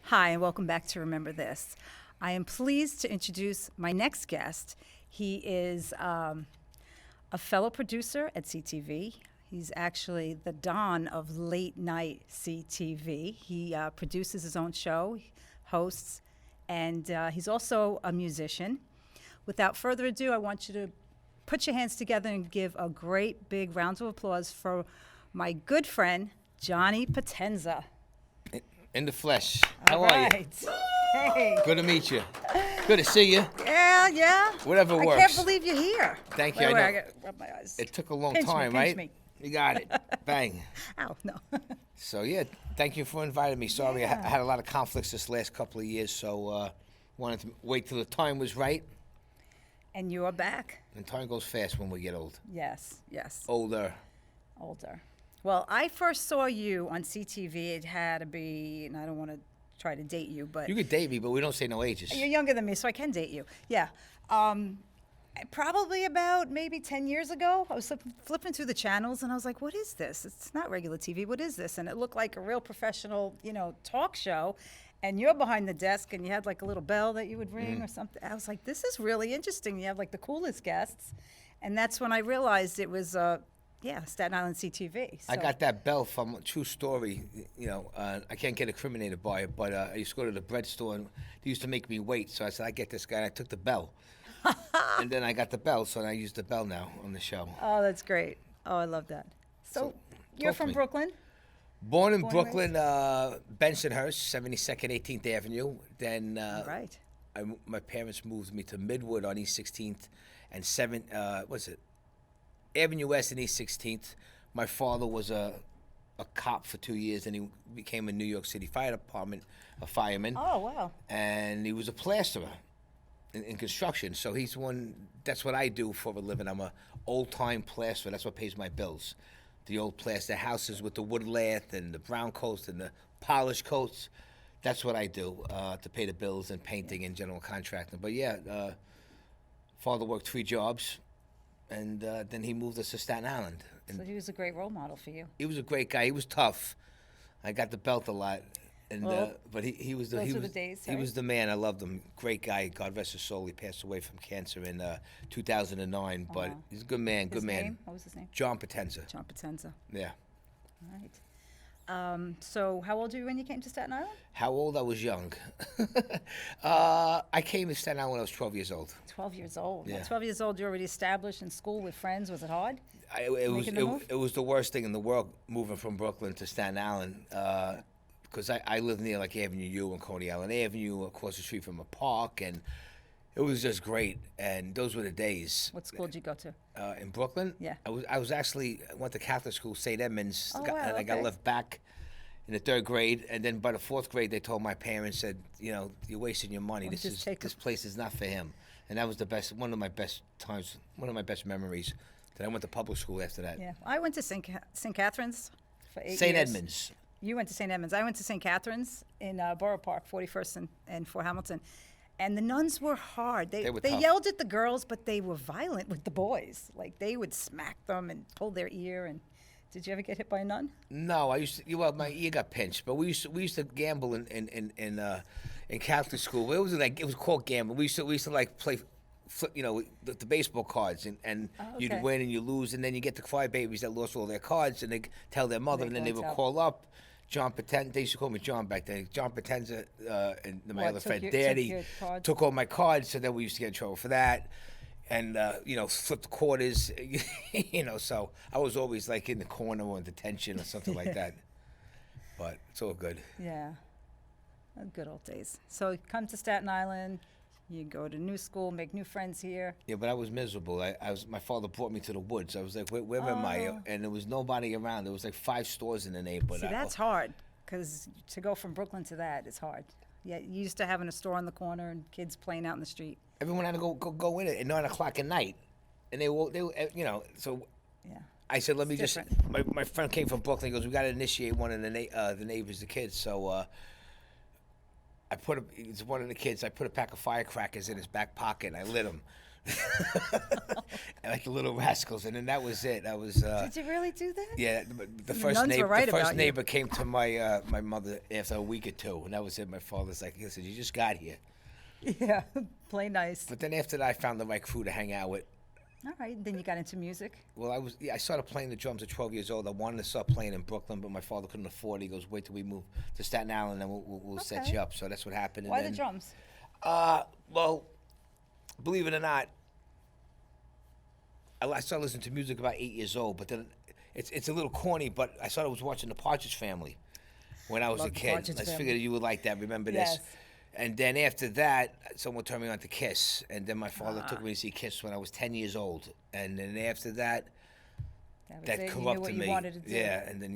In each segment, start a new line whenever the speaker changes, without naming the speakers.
Hi, and welcome back to Remember This. I am pleased to introduce my next guest. He is a fellow producer at CTV. He's actually the Don of late night CTV. He produces his own show, hosts, and he's also a musician. Without further ado, I want you to put your hands together and give a great big round of applause for my good friend, Johnny Potenza.
In the flesh.
All
How are you?
right. Hey.
Good to meet you. Good to see you.
Yeah.
Whatever works.
I can't believe you're here.
Thank you.
Wait,
I know.
I gotta rub my eyes.
It took a long
Pinch me,
time,
pinch
right?
me.
You got it. Bang.
Ow, no.
So yeah, thank you for inviting me. Sorry, I had a lot of conflicts this last couple of years, so wanted to wait till the time was right.
And you are back.
And time goes fast when we get old.
Yes.
Older.
Well, I first saw you on CTV. It had to be, and I don't want to try to date you, but
You could date me, but we don't say no ages.
you're younger than me, so I can date you. Yeah. Probably about maybe 10 years ago, I was flipping through the channels, and I was like, what is this? It's not regular TV. What is this? And it looked like a real professional, talk show. And you're behind the desk, and you had like a little bell that you would ring or something. I was like, this is really interesting. You have like the coolest guests. And that's when I realized it was, Staten Island CTV.
I got that bell from a true story. I can't get incriminated by it, but I used to go to the bread store, and they used to make me wait. So I said, I get this guy, and I took the bell. And then I got the bell, so I use the bell now on the show.
Oh, that's great. Oh, I love that. So you're
talk to
from
me.
Brooklyn?
Born in
Born and
Brooklyn, Bensonhurst, 72nd, 18th Avenue. Then
Right.
my parents moved me to Midwood on East 16th and Avenue West and East 16th. My father was a cop for 2 years, and he became a New York City Fire Department, a fireman.
Oh, wow.
And he was a plasterer in construction. So he's one. That's what I do for a living. I'm a old-time plasterer. That's what pays my bills. The old plaster houses with the wood lath and the brown coats and the polished coats. That's what I do to pay the bills and painting and general contracting. But father worked 3 jobs, and then he moved us to Staten Island. And
So he was a great role model for you.
he was a great guy. He was tough. I got the belt a lot, and
Well,
but he was the
those
he
were
was
the days,
he
right?
was the man. I loved him. Great guy. God rest his soul. He passed away from cancer in 2009. But he's a good man.
His
Good man.
name? What was his name?
John Potenza.
John Potenza.
Yeah.
All right. So how old were you when you came to Staten Island?
How old? I was young. I came to Staten Island when I was 12 years old.
12 years old.
Yeah.
At 12 years old, you're already established in school with friends. Was it hard?
It
the move?
was the worst thing in the world moving from Brooklyn to Staten Island because I lived near like Avenue U and Coney Island Avenue across the street from a park, and it was just great. And those were the days.
What school did you go to?
In Brooklyn?
Yeah.
I went to Catholic school, St. Edmunds,
Oh, wow,
and I got
okay.
left back in the 3rd grade, and then by the 4th grade, they told my parents, said, you're wasting your money.
Well, just take
This place is not for him. And that was one of my best times, one of my best memories. Then I went to public school after that.
Yeah. I went to St. Catherine's for 8 years.
St. Edmunds.
You went to St. Edmunds. I went to St. Catherine's in Borough Park, 41st and Fort Hamilton. And the nuns were hard. They
were tough.
yelled at the girls, but they were violent with the boys. Like, they would smack them and pull their ear. And did you ever get hit by a nun?
No, I used to. Well, my ear got pinched, but we used to gamble in Catholic school. It was called gambling. We used to like play, flip, the baseball cards, and
Oh,
you'd
okay.
win and you lose, and then you get the crybabies that lost all their cards, and they tell their mother,
They
and then
go
they
and
would
tell.
call up. John Potenza, they used to call me John back then. John Potenza and my
What,
other
took
friend
your
Daddy
cards?
took all my cards, so then we used to get in trouble for that. And flip the quarters, So I was always like in the corner or in detention or something like that. But it's all good.
Yeah. Good old days. So you come to Staten Island. You go to new school, make new friends here.
Yeah, but I was miserable. My father brought me to the woods. I was like, where am I? And there was nobody around. There was like 5 stores in the neighborhood.
See, that's hard, because to go from Brooklyn to that is hard. Yeah, you used to having a store on the corner and kids playing out in the street.
Everyone had to go in at 9 o'clock at night, and they were. So
Yeah.
I said, let me
It's
just. My friend came from Brooklyn. He goes, we got to initiate one of the neighbors, the kids. So it's one of the kids. I put a pack of firecrackers in his back pocket, and I lit him. like the Little Rascals, and then that was it. I was.
Did you really do that?
Yeah, the first
nuns were
neighbor.
right
The first
about you.
neighbor came to my my mother after a week or two, and that was it. My father's like, "Listen, you just got here."
Yeah, play nice.
But then after that, I found the right crew to hang out with.
All right, then you got into music.
Well, I started playing the drums at 12 years old. I wanted to start playing in Brooklyn, but my father couldn't afford it. He goes, "Wait till we move to Staten Island, and we'll set
Okay.
you up." So that's what happened. And
Why
then,
the drums?
Well, believe it or not, I started listening to music about 8 years old. But then it's a little corny, but I started watching the Partridge Family when I was
Love
a
the
kid.
Partridge
I
Family.
figured you would like that. Remember
Yes.
this? And then after that, someone turned me on to Kiss. And then my father took me to see Kiss when I was 10 years old. And then after that,
That was
that
it. You knew
corrupted
what
me.
you wanted to do.
Yeah, and then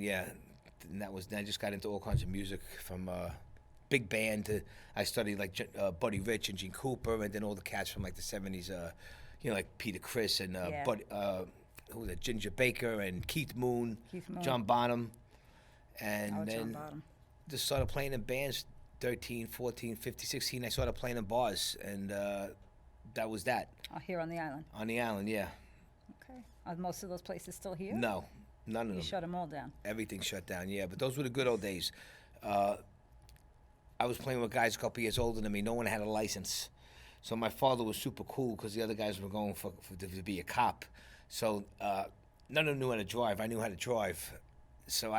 and that was. Then I just got into all kinds of music from big band to I studied like Buddy Rich and Gene Cooper, and then all the cats from like the '70s. Like Peter Criss and
Yeah.
who was it? Ginger Baker and Keith Moon,
Keith Moon.
John Bonham, and
Oh, John
then
Bottom.
just started playing in bands. 13, 14, 15, 16, I started playing in bars, and that was that.
Oh, here on the island.
On the island, yeah.
Okay. Are most of those places still here?
No, none of
You
them.
shut them all down.
Everything shut down, yeah. But those were the good old days. I was playing with guys a couple years older than me. No one had a license. So my father was super cool because the other guys were going to be a cop. So none of them knew how to drive. I knew how to drive. So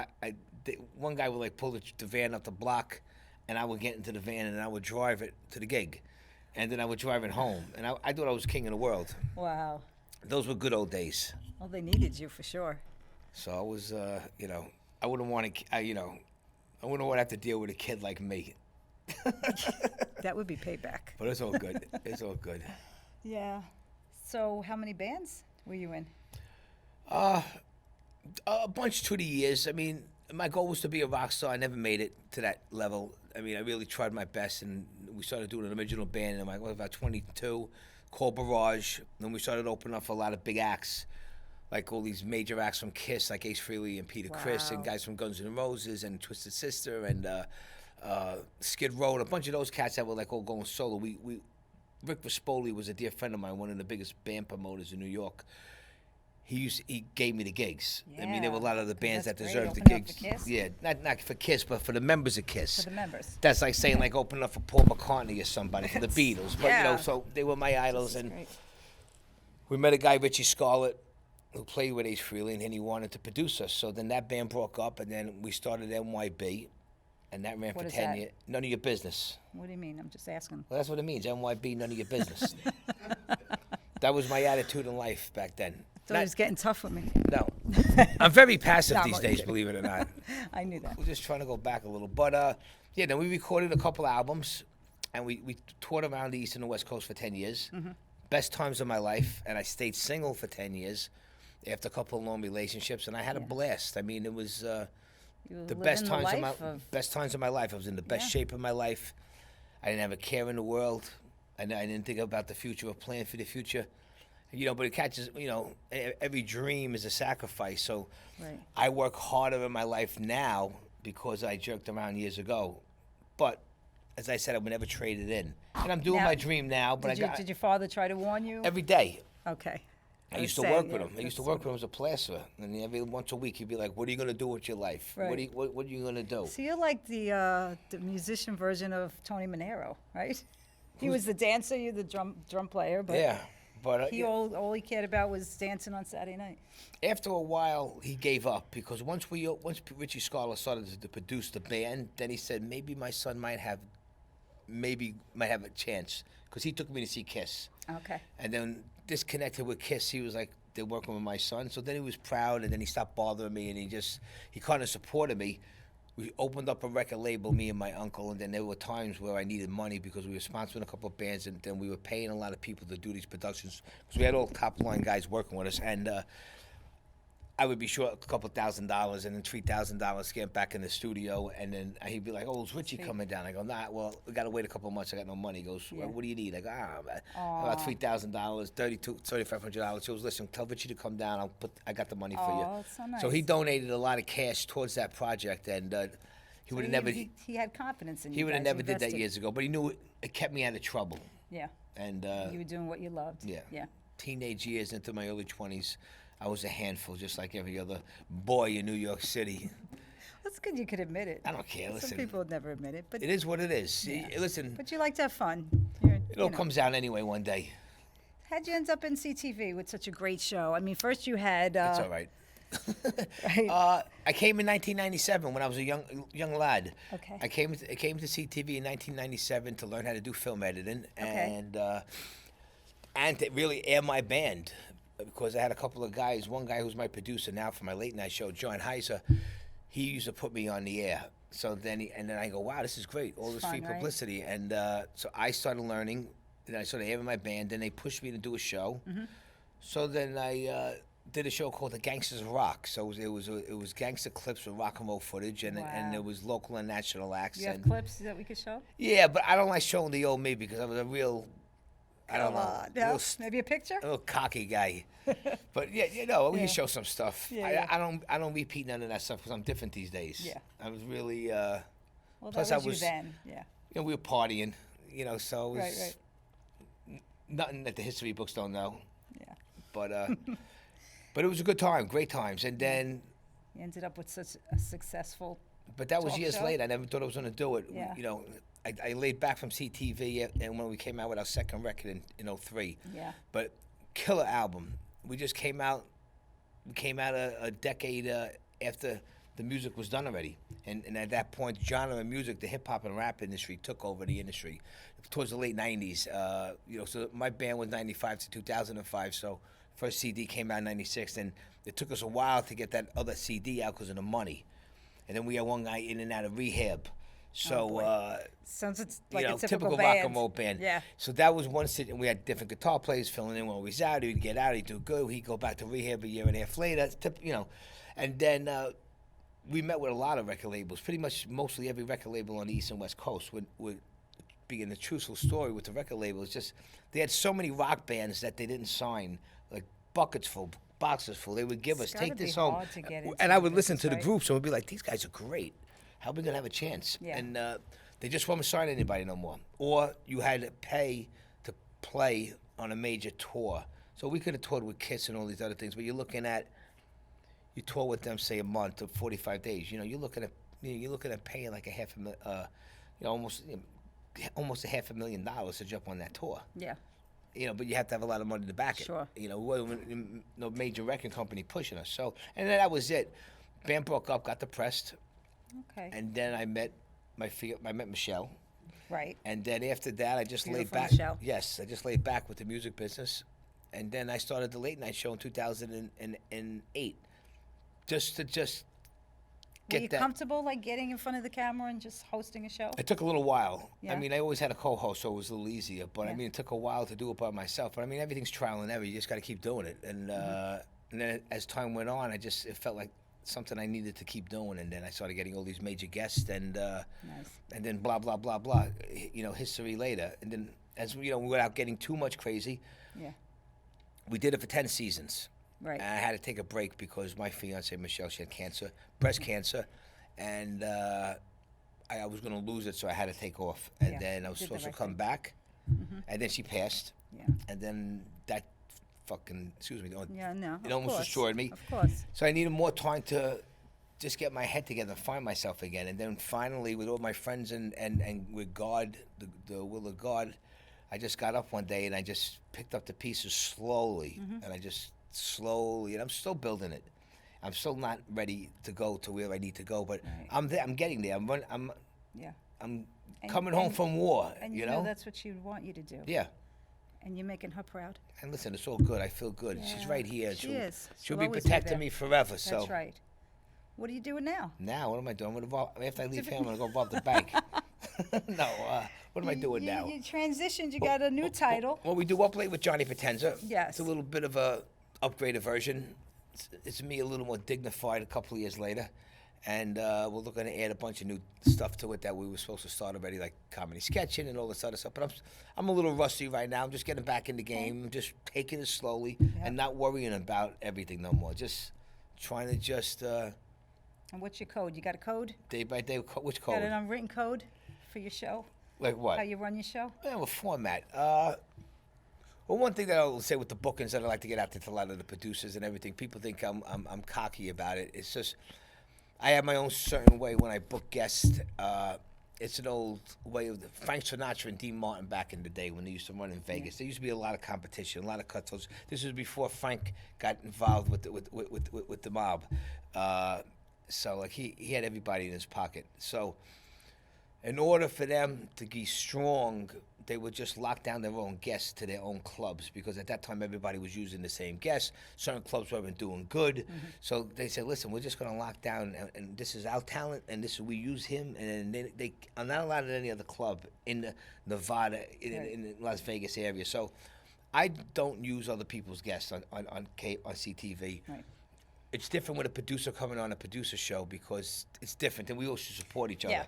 one guy would like pull the van up the block, and I would get into the van and I would drive it to the gig. And then I would drive it home. And I thought I was king of the world.
Wow.
Those were good old days.
Well, they needed you for sure.
So I was, I wouldn't want to, I wouldn't want to have to deal with a kid like me.
That would be payback.
But it's all good. It's all good.
Yeah. So, how many bands were you in?
A bunch through the years. I mean, my goal was to be a rock star. I never made it to that level. I mean, I really tried my best, and we started doing an original band, and I was about 22, called Barrage. Then we started opening up for a lot of big acts, like all these major acts from Kiss, like Ace Frehley and Peter Criss, and
Wow.
guys from Guns N' Roses and Twisted Sister and Skid Row, and a bunch of those cats that were like all going solo. Rick Rispoli was a dear friend of mine, one of the biggest band promoters in New York. He gave me the gigs. I mean, there were a lot of the bands that
that's great,
deserved the
opening up
gigs.
for Kiss.
Yeah, not for Kiss, but for the members of Kiss.
For the members.
That's like saying like opening up for Paul McCartney or somebody for the Beatles. But
Yeah.
so they were my idols, and
Great.
we met a guy, Richie Scarlett, who played with Ace Frehley, and he wanted to produce us. So then that band broke up, and then we started NYB, and that ran
What
for
is
10
that?
years. None of your business.
What do you mean? I'm just asking.
Well, that's what it means. NYB, none of your business. That was my attitude in life back then.
So he was getting tough with me.
No. I'm very passive
No, I'm
these
only
days,
kidding.
believe it or not.
I knew that.
We're just trying to go back a little. But, yeah, then we recorded a couple albums, and we toured around the East and the West Coast for 10 years.
Mm-hmm.
Best times of my life, and I stayed single for 10 years after a couple of long relationships, and I had a blast. I mean, it was
You were
the
living
best
the
times
life
best times of my life. I was in the best
Yeah.
shape of my life. I didn't have a care in the world. I didn't think about the future or plan for the future. But it catches, every dream is a sacrifice. So
Right.
I work harder in my life now because I jerked around years ago. But as I said, I would never trade it in. And I'm doing
Now,
my dream now, but
Did your father try to warn you?
every day.
Okay.
I used to
was
work
saying,
with
yeah,
him. I used to
that's
work with him as a plasterer. And every once a week, he'd be like, "What are you going to do with your life?
Right.
What are you going to do?"
So you're like the musician version of Tony Manero, right? He was the dancer, you the drum player, but
Yeah. But
all he cared about was dancing on Saturday night.
after a while, he gave up because once Richie Scarlett started to produce the band, then he said maybe my son might have a chance because he took me to see Kiss,
Okay.
and then disconnected with Kiss. He was like they're working with my son, so then he was proud, and then he stopped bothering me, and he kind of supported me. We opened up a record label, me and my uncle, and then there were times where I needed money because we were sponsoring a couple of bands, and then we were paying a lot of people to do these productions because we had all top-line guys working with us, and I would be short a couple $1,000, and then $3,000 to get back in the studio, and then he'd be like, "Oh, is Richie coming down?" I go, "Nah, well, we got to wait a couple of months. I got no money." He goes,
Yeah.
"What do you need?" I go, about $3,000, $3,500. He goes, "Listen, tell Richie to come down. I got the money for you."
Oh, that's so nice.
So he donated a lot of cash towards that project, and he would have never.
He had confidence in you.
He would have
guys.
never did that
invested.
years ago, but he knew it kept me out of trouble.
Yeah.
And
You were doing what you loved.
yeah.
Yeah.
Teenage years into my early 20s, I was a handful, just like every other boy in New York City.
That's good you could admit it.
I don't care.
Some
Listen,
people would never admit it, but
it is what it is.
Yeah.
Listen,
but you like to have fun.
it all comes out anyway one day.
How'd you end up in CTV with such a great show? I mean, first you had.
It's all right.
Right.
I came in 1997 when I was a young lad.
Okay.
I came to CTV in 1997 to learn how to do film editing and to really air my band, because I had a couple of guys. One guy who's my producer now for my late night show, John Heiser, he used to put me on the air. So then I go, wow, this is great, all this
fun,
free
right?
publicity, and so I started learning. Then I started airing my band. Then they pushed me to do a show.
Mm-hmm.
So then I did a show called The Gangsters of Rock. So it was gangster clips with rock and roll footage, and
Wow.
it was local and national acts.
You have
and
clips that we could show?
yeah, but I don't like showing the old me because I was a real, I don't know,
No? Maybe a picture?
a little cocky guy. But yeah, we
Yeah.
can show some stuff.
Yeah, yeah.
I don't repeat none of that stuff because I'm different these days.
Yeah.
I was really.
Well,
Plus
that
I
was,
was-
you then. Yeah.
We were partying. So it was
Right.
nothing that the history books don't know.
Yeah.
But but it was a good time, great times, and then.
You ended up with such a successful.
But that was
Talk
years
show?
later. I never thought I was going to do it.
Yeah.
I laid back from CTV, and when we came out with our second record in 03.
Yeah.
But killer album. We just came out. We came out a decade after the music was done already, and at that point, genre of music, the hip hop and rap industry took over the industry towards the late '90s. So my band was '95 to 2005. So first CD came out in '96, and it took us a while to get that other CD out because of the money. And then we had one guy in and out of rehab. So,
boy. Sounds like a typical
rock
band.
and roll band.
Yeah.
So that was one sit, and we had different guitar players filling in when we was out. He'd get out, he'd do good. He'd go back to rehab a year and a half later. And then we met with a lot of record labels. Pretty much, mostly every record label on the East and West Coast would being the truthful story with the record labels. Just they had so many rock bands that they didn't sign, like buckets full, boxes full. They would give us,
gotta
take
be
this home,
hard to get into
and I
the
would listen to
business,
the
right?
groups and would be like, these guys are great. How are we gonna have a chance?
Yeah.
And they just won't sign anybody no more. Or you had to pay to play on a major tour. So we could have toured with Kiss and all these other things, but you're looking at, you tour with them say a month or 45 days. You're looking at paying like almost a $500,000 to jump on that tour.
Yeah.
But you have to have a lot of money to back it.
Sure.
No major record company pushing us. So, and then that was it. Band broke up, got depressed,
Okay.
and then I met Michelle.
Right.
And then after that, I just laid
Beautiful
back.
Michelle.
Yes, I just laid back with the music business, and then I started the late night show in 2008, just to
Were
get
you
that.
comfortable, like getting in front of the camera and just hosting a show?
It took a little while.
Yeah.
I mean, I always had a co-host, so it was a little easier. But I
Yeah.
mean, it took a while to do it by myself. But I mean, everything's trial and error. You just got to keep doing it. And and then as time went on, it felt like something I needed to keep doing. And then I started getting all these major guests, and
Nice.
and then blah blah blah blah. History later. And then without getting too much crazy,
Yeah.
we did it for 10 seasons.
Right.
And I had to take a break because my fiance Michelle, she had cancer, breast cancer, and I was going to lose it, so I had to take off. And
Yeah,
then I was
did the
supposed to
right
come
thing.
back, and then she passed,
Yeah.
and then that fucking
Yeah. No.
it
of
almost
course.
destroyed me.
Of course.
So I needed more time to just get my head together and find myself again. And then finally, with all my friends and with God, the will of God, I just got up one day and I just picked up the pieces slowly, and I just slowly, and I'm still building it. I'm still not ready to go to where I need to go, but
Right.
I'm there. I'm getting there. I'm
Yeah.
I'm
And-
coming home
and-
from war.
And
you know?
that's what she'd want you to do.
Yeah.
And you're making her proud.
And listen, it's all good. I feel good. She's
Yeah,
right here.
she
She'll,
is.
She'll
She'll
be
always be
protecting
there.
me forever. So
That's right. What are you doing now?
now, what am I doing? After I leave here, I'm gonna go rob the bank. No, what am I doing now?
You transitioned. You got a new title.
Well, we do Up Late with Johnny Potenza.
Yes.
It's a little bit of a upgraded version. It's me a little more dignified a couple of years later. And we're looking to add a bunch of new stuff to it that we were supposed to start already, like comedy sketching and all this other stuff. But I'm a little rusty right now. I'm just getting back in the game. I'm just taking it slowly and not worrying about everything no more. Just trying to just
And what's your code? You got a code?
day by day. Which
Got
code?
an unwritten code for your show?
Like what?
How you run your show?
Yeah, well, format. Well, one thing that I'll say with the bookings that I like to get out there to a lot of the producers and everything, people think I'm cocky about it. It's just I have my own certain way when I book guests. It's an old way of Frank Sinatra and Dean Martin back in the day when they used to run in Vegas. There used to be a lot of competition, a lot of cutthroats. This was before Frank got involved with the mob. So like he had everybody in his pocket. So in order for them to be strong, they would just lock down their own guests to their own clubs because at that time everybody was using the same guests. Certain clubs weren't doing good, so they said, "Listen, we're just going to lock down, and this is our talent, and this we use him." And then they are not allowed at any other club in the Nevada, in the Las Vegas area. So I don't use other people's guests on CTV.
Right.
It's different with a producer coming on a producer show because it's different, and we all should support each other.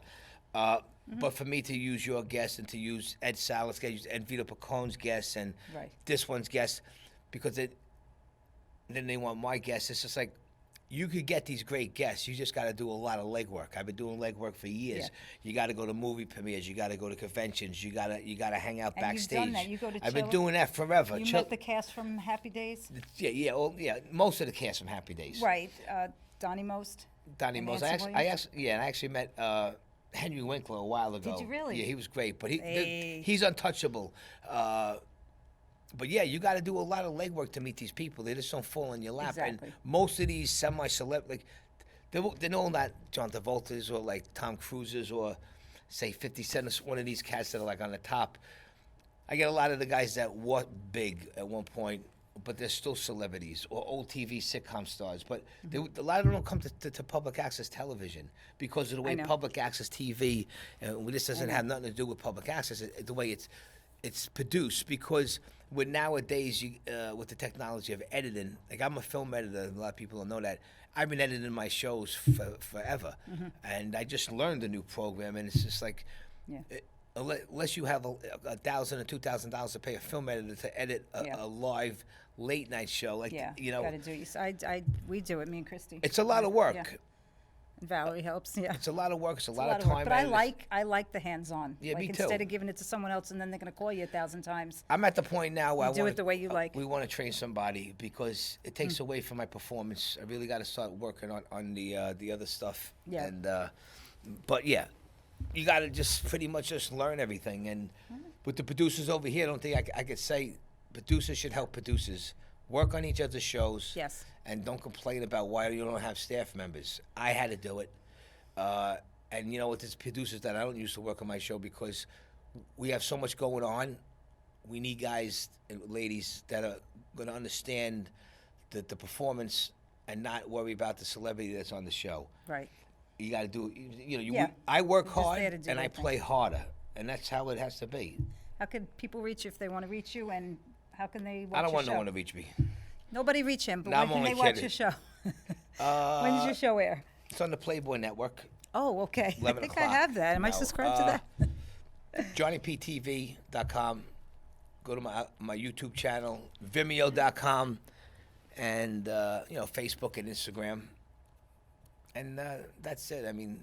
Yeah.
But for me to use your guests and to use Ed Salas' guests and Vito Piccone's guests and
Right.
this one's guests, because then they want my guests. It's just like you could get these great guests. You just got to do a lot of legwork. I've been doing legwork for years.
Yeah.
You got to go to movie premieres. You got to go to conventions. You got to hang out
And
backstage.
you've done that. You go to
I've been
Chile.
doing that forever.
You met the cast from Happy Days?
Yeah. Most of the cast from Happy Days.
Right. Donnie Most.
Donnie
and
Most.
Nancy
I
Williams?
actually met Henry Winkler a while ago.
Did you really?
Yeah, he was great, but
Hey.
he's untouchable. But yeah, you got to do a lot of legwork to meet these people. They just don't fall in your lap.
Exactly.
And most of these semi-celeb, like they're all not John Travolta's or like Tom Cruise's or say 50 Cent, one of these cats that are like on the top. I get a lot of the guys that were big at one point, but they're still celebrities or old TV sitcom stars. But a lot of them don't come to public access television because of the way
know.
public access TV, and this doesn't have nothing to do with public access, the way it's produced. Because with nowadays, with the technology of editing, like I'm a film editor, a lot of people don't know that. I've been editing my shows forever, and I just learned a new program, and it's just like,
Yeah.
Unless you have $1,000 or $2,000 to pay a film editor to edit a live late night show, like
Yeah.
you know,
Got to do it. We do it, me and Christy.
it's a lot of work.
Yeah. And Valerie helps. Yeah.
It's a lot of work. It's a
It's
lot of
work.
time.
But I like the hands-on.
Yeah,
like
me too.
Instead of giving it to someone else and then they're going to call you 1,000 times.
I'm at the point now where
You do it the way you like.
We want to train somebody because it takes away from my performance. I really got to start working on the other stuff.
Yeah.
And but yeah, you got to just pretty much just learn everything. And with the producers over here, I don't think I could say producers should help producers work on each other's shows.
Yes.
And don't complain about why you don't have staff members. I had to do it. And you know what, there's producers that I don't use to work on my show because we have so much going on. We need guys and ladies that are going to understand the performance and not worry about the celebrity that's on the show.
Right.
You got to do,
Yeah.
I work
You're just
hard
there to do
and I
everything.
play harder. And that's how it has to be.
How can people reach you if they want to reach you, and how can they watch
I don't
your
want
show?
no one to reach me.
Nobody reach him, but
No,
when
I'm
can
only
they watch
kidding.
your show? When does your show air?
It's on the Playboy Network.
Oh, okay. I
11
think
o'clock.
I have that. Am I
No,
subscribed to that?
JohnnyPTV.com. Go to my YouTube channel, Vimeo.com, and Facebook and Instagram. And that's it. I mean,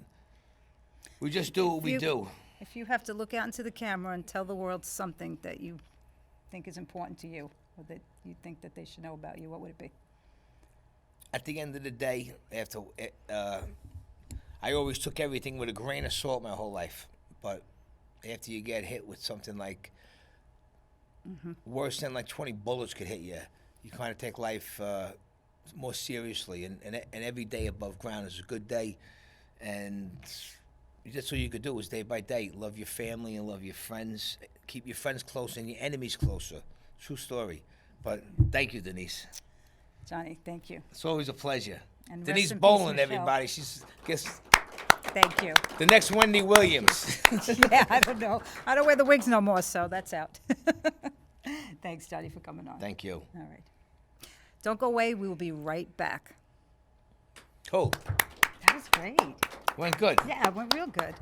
we just do what we do.
If you have to look out into the camera and tell the world something that you think is important to you, or that you think that they should know about you, what would it be?
At the end of the day, I always took everything with a grain of salt my whole life. But after you get hit with something like worse than like 20 bullets could hit you, you kind of take life more seriously. And every day above ground is a good day. And that's all you could do is day by day. Love your family and love your friends. Keep your friends close and your enemies closer. True story. But thank you, Denise.
Johnny, thank you.
It's always a pleasure.
And
Denise
rest in peace,
Boland,
Michelle.
everybody. She's
Thank you.
the next Wendy Williams.
Yeah, I don't know. I don't wear the wigs no more, so that's out. Thanks, Johnny, for coming on.
Thank you.
All right. Don't go away. We will be right back.
Cool.
That was great.
Went good.
Yeah, it went real good.